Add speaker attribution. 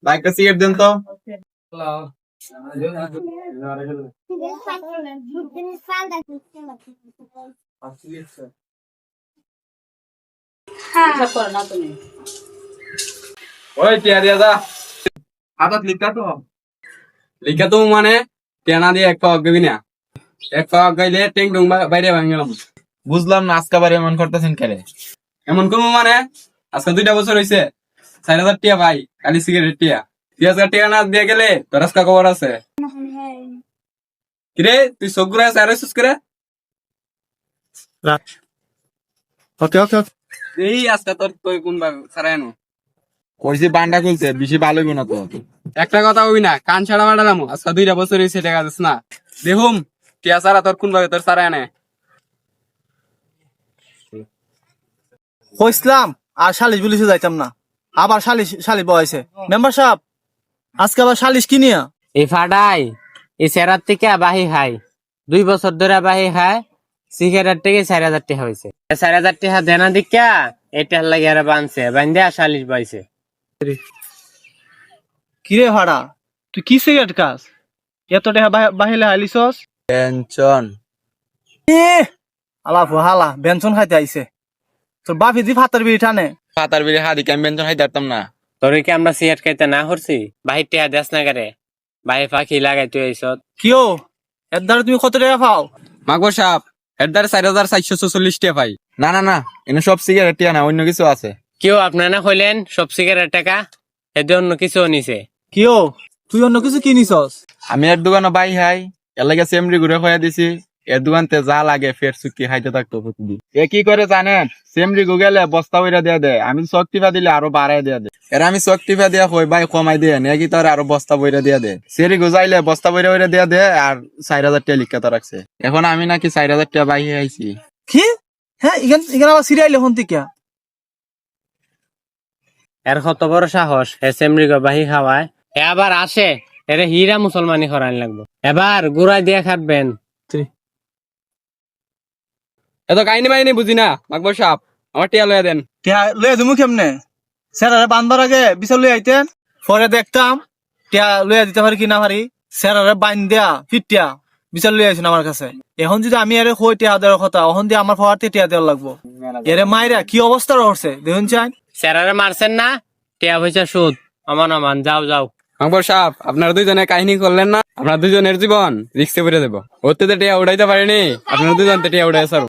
Speaker 1: ভাই একটা সিগারেট দেন তো। ওই টিয়া দিয়া যা হাতত লিখা তো মানে টেনা দিয়ে এক পাওয়া গবি না, এক পাওয়া গাইলে টেং ডং বাইরে ভাঙলাম। বুঝলাম না আজকে বারে এমন করতেছেন কেন? এমন কম মানে আজকে 2টা বছর হয়েছে 4,000 টিয়া ভাই খালি সিগারেট টিয়া 3,000 টিয়া না দিয়ে গেলে তোর আজকে খবর আছে কিরে? তুই চোখ ঘুরে আছিস করে
Speaker 2: ওকে ওকে ওকে
Speaker 1: এই আজকে তোর তুই কোন ছাড়াই আনো কইছি বান্ডা খুলছে বেশি ভালো হইব না তো। একটা কথা হবি না কান ছাড়া বাড়ালাম আজকে 2টা বছর হয়েছে টাকা দিস না দেখুম টিয়া ছাড়া তোর কোন ভাবে তোর ছাড়াই আনে।
Speaker 2: কইসলাম আর সালিশ বুলিশে যাইতাম না, আবার সালিশ বয়সে মেম্বার সাহেব আজকে আবার সালিশ কি নিয়া?
Speaker 3: এই ফাডাই এই সেরার থেকে বাহি খাই 2 বছর ধরে বাহি খায় সিগারেট থেকে 4,000 টাকা হয়েছে। 4,000 টাকা দেনা দিকা এটা লাগে আর বানছে বান্ধে সালিশ বাইছে।
Speaker 2: কিরে ভাড়া তুই কি সিগারেট খাস? এত টাকা বাহিলে হাইলিছস?
Speaker 1: টেনশন
Speaker 2: আলা হালা বেনশন খাইতে আইছে। তোর বাপি দি ফাতার বিড়ি টানে।
Speaker 1: ফাতার বিড়ি হাদি আমি বেঞ্জন খাই দাঁড়তাম না।
Speaker 3: তোরে কি আমরা সিগারেট খাইতে না করছি? বাহির টাকা দেশ না করে বাহি পাখি লাগাই তুই আইসত।
Speaker 2: কিও এর দ্বারা তুমি কত টাকা পাও?
Speaker 1: মাগো সাপ এর দ্বারা 4,440 টাকা পাই। না না না এনে সব সিগারেট টিয়া না অন্য কিছু আছে।
Speaker 3: কেউ আপনার না কইলেন সব সিগারেট টাকা এদের অন্য কিছু নিছে।
Speaker 2: কিও তুই অন্য কিছু কিনিছস?
Speaker 1: আমি এর দোকানে বাই হাই এর লাগে সেমরি ঘুরে খোয়া দিছি। এর দোকানতে যা লাগে ফের চুক্তি খাইতে থাকতো প্রতিদিন। এ কি করে জানেন? সেমরি গুগেলে বস্তা বইরা দিয়া দেয়, আমি চকটিফা দিলে আরো বাড়াই দিয়া দেয়। এর আমি চকটিফা দিয়া কই ভাই কমাই দিয়ে নে কি তোর আরো বস্তা বইরা দিয়া দেয়। সেরি গুজাইলে বস্তা বইরা দিয়া দেয় আর 4,000 টাকা লিখা তো রাখছে। এখন আমি নাকি 4,000 টাকা বাই আইছি।
Speaker 2: কি? হ্যাঁ ইখান আবার সিরিয়াল এখন থেকে
Speaker 3: এর কত বড় সাহস এসএমরি গো বাহি খাওয়ায়। এ আবার আসে এরে হীরা মুসলমানি করান লাগবে। এবার গুড়াই দিয়ে খাটবেন।
Speaker 1: এত কাহিনী বাহিনী বুঝি না মাগবো সাপ আমার টিয়া লয়া দেন।
Speaker 2: টিয়া লইয়া তুমি কেমনে? স্যারারে বানবার আগে বিচার লই আইতেন, পরে দেখতাম টিয়া লইয়া দিতে পারি কি না পারি। স্যারারে বাইন দেয়া ফিটিয়া বিচার লই আইছেন আমার কাছে। এখন যদি আমি এর কই টিয়া দেওয়ার কথা এখন দিয়ে আমার পাওয়ারতে টিয়া দেওয়ার লাগবো। এরে মাইরা কি অবস্থা রয়েছে দেখুন চাই।
Speaker 3: স্যারারে মারছেন না টিয়া পয়সা সুদ আমান যাও যাও।
Speaker 1: মাগবো সাপ আপনারা দুইজনে কাহিনী করলেন না, আপনার দুজনের জীবন রিক্সে পড়ে দেবো। ওর তো টিয়া উড়াইতে পারেনি, আপনারা দুজন টিয়া উড়াই স্যার।